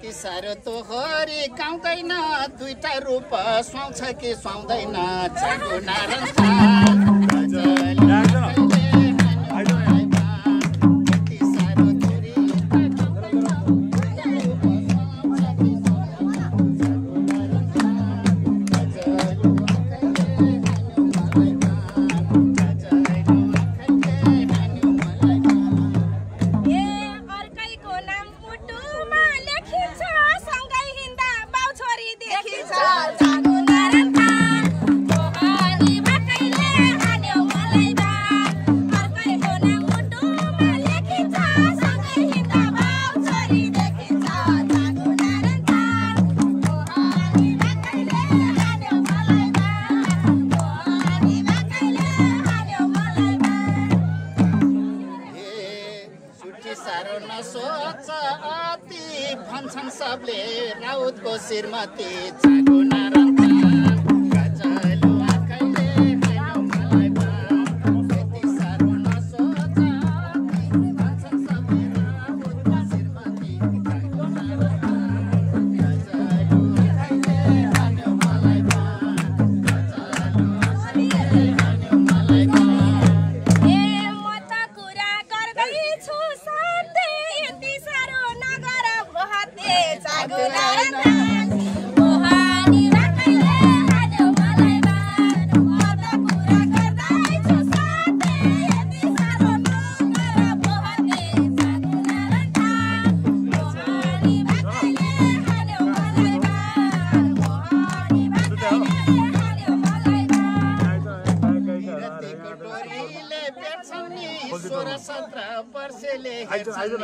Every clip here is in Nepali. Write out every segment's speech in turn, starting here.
यति साह्रो तोहरी गाउँदैन दुईटा रूप सुहाउँछ कि सुहाउँदैन चागो नारायण सबले राउतको श्रीमती चागो नारायण गजलु आँखाले खायो मलाई यति साह्रो नसोच भन्छन् सबले राउतको श्रीमती चागो नारायण गजलु आँखाले खायो मलाई गजलु आँखाले खायो मलाई ए म त कुरा गर्दै छु साथै यति साह्रो नगर भहते चागो नारायण मोहानी राखैले हाल्यो मलाई बार म त कुरा गर्दै छु साथै यति साह्रो नगर भहते चागो नारायण मोहानी राखैले हाल्यो मलाई बार मोहानी राखैले हाल्यो मलाई बार 16-17 वर्षले हेर्छन्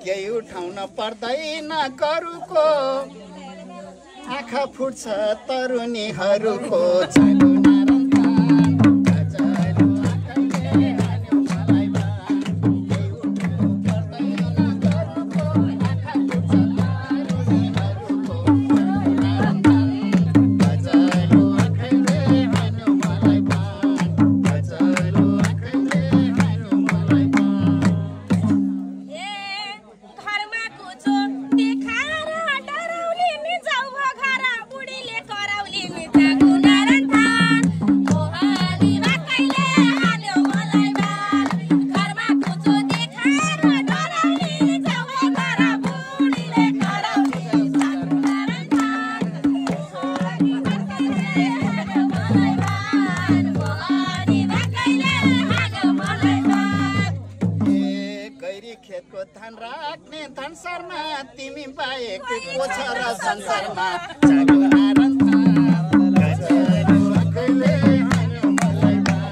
केही उठाउन पर्दैन गरुको आँखा फुट्छ तरुनीहरूको चागो नारायण गजलु आँखाले हाल्यो मलाई बार केही उठाउन पर्दैन गरुको आँखा फुट्छ तरुनीहरूको चागो नारायण गजलु आँखाले हाल्यो मलाई बार गजलु आँखाले हाल्यो मलाई बार घरमा कुचो देखाएर डराउली नि जाऊ घर बुढीले कराउली नि चागो नारायण मोहानी राखैले हाल्यो मलाई बार घरमा कुचो देखाएर डराउली नि जाऊ घर बुढीले कराउली चागो नारायण मोहानी राखैले हाल्यो मलाई बार मोहानी राखैले हाल्यो मलाई बार गैरी खेतको धान राख्ने धनसरमा तिमी बाहेक को छ र संसारमा चागो नारायण गजलु आँखाले हाल्यो मलाई बार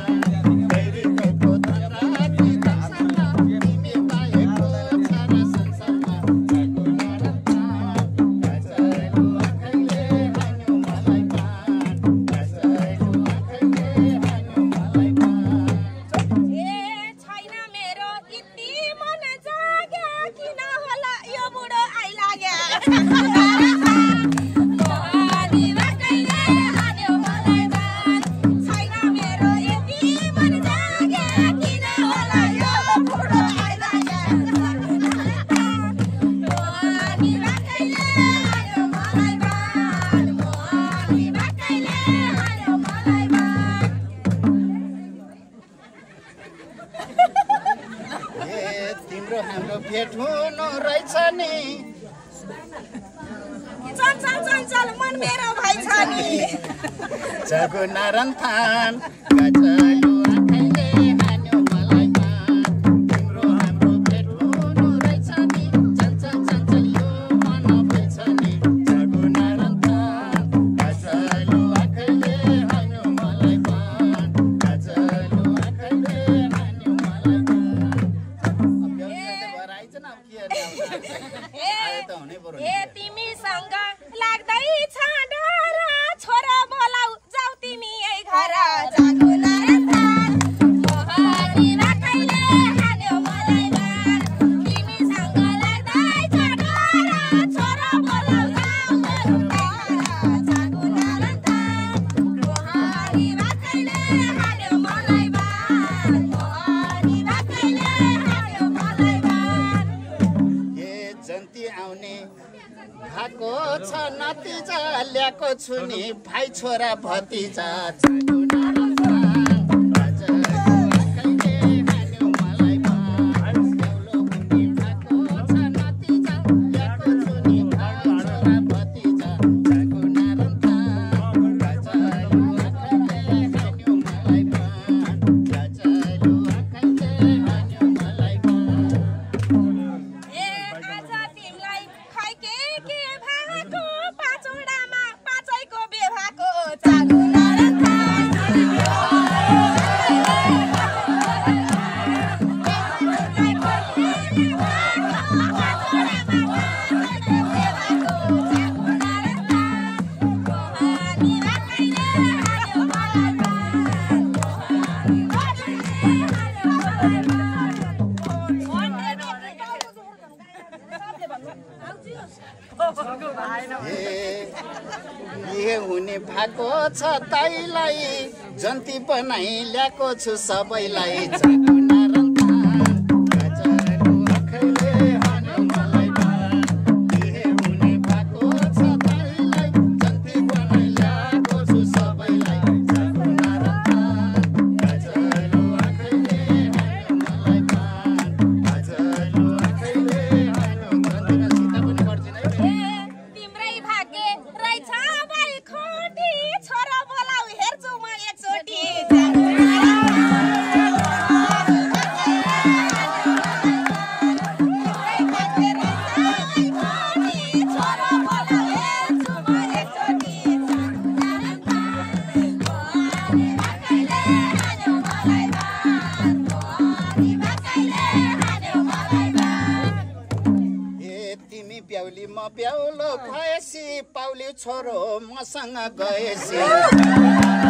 गैरी खेतको धान राख्ने धनसरमा तिमी बाहेक को छ र संसारमा चागो नारायण गजलु आँखाले हाल्यो मलाई बार गजलु आँखाले हाल्यो मलाई बार छैन मेरो यति मन जाग्या किन होला यो बुढो आइलाग्या मोहानी राखैले हाल्यो मलाई बार छैन मेरो यति मन जाग्या किन होला यो बुढो आइलाग्या मोहानी राखैले हाल्यो मलाई बार मोहानी राखैले हाल्यो मलाई बार तिम्रो हाम्रो भेट हुनु रहेछ नि चञ्चल मन मेरो भाइ छ नि चागो नारायण गजलु ल्याएको छु नि भाइ छोरा भतिजा हुने भएको छ ताईलाई जन्ती बनाई ल्याएको छु सबैलाई ब्याउलो भएसी पाउली छोरो मसँग गएसी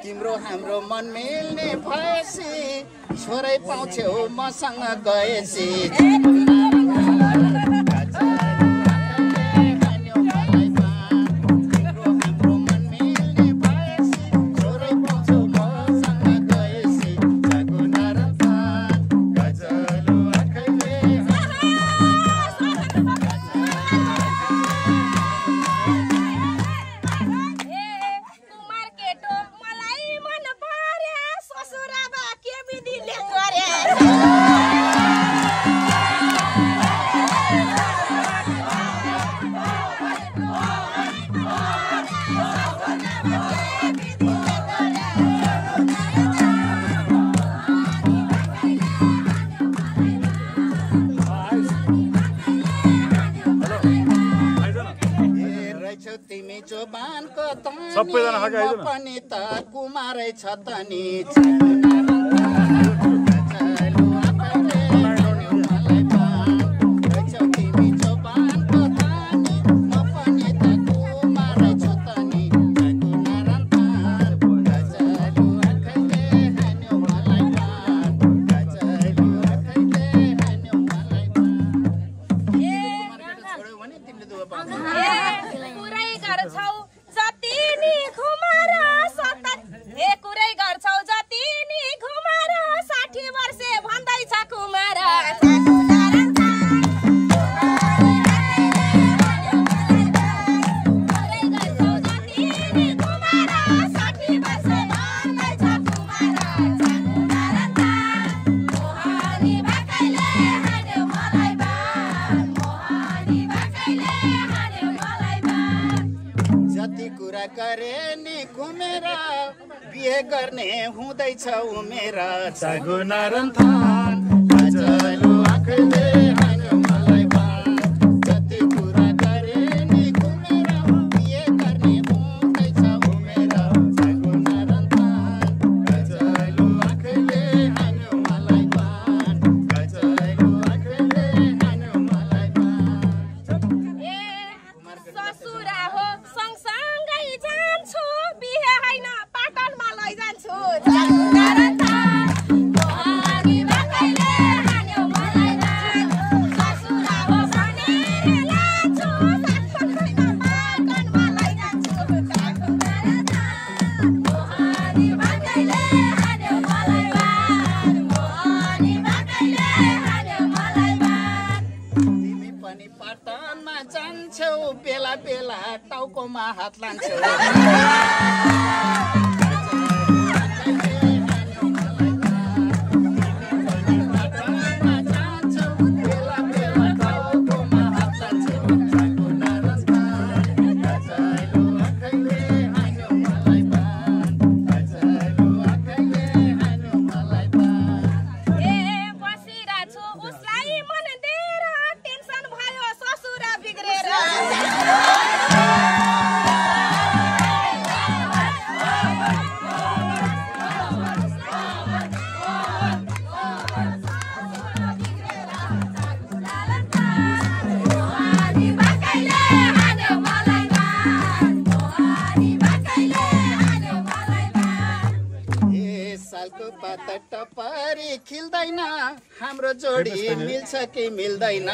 तिम्रो हाम्रो मन मिल्ने भएसी छोरै पाउँछौ मसँग गएसी तिमी जोबानको तनी पनि त कुमारै छ तनी करे नि घुमेर बिहे गर्ने हुँदैछ उमेर सगुना रन्थान आँखले हान्यो मलाई बाण जति कुरा गरे नि घुमेर के गर्ने हुँदैछ उमेर छाको नरन्तान गजलु आँखले हान्यो मलाई बाण गजलु आँखले हान्यो मलाई बाण ए ससुरा हो सँगसँगै जान्छु बिहे होइन पाटनमा लैजान्छु मोहनी बाकैले हान्यो मलाई बाण ससुरा हो भनेर लान्छु साथमा पाटनमा लैजान्छु मोहनी बाकैले हान्यो मलाई बाण मोहनी बाकैले हान्यो मलाई बाण तिमी पनि पाटनमा जान्छौ बेला बेला टाउकोमा हात लान्छौ ए बसिरहेछु उसलाई मन दिएर टेन्सन भयो ससुरा बिग्रेर मोहनी बाकैले हान्यो मलाई बाण मोहनी बाकैले हान्यो मलाई बाण ए सालको पात टपरी खिल्दैन हाम्रो जोडी मिल्छ कि मिल्दैन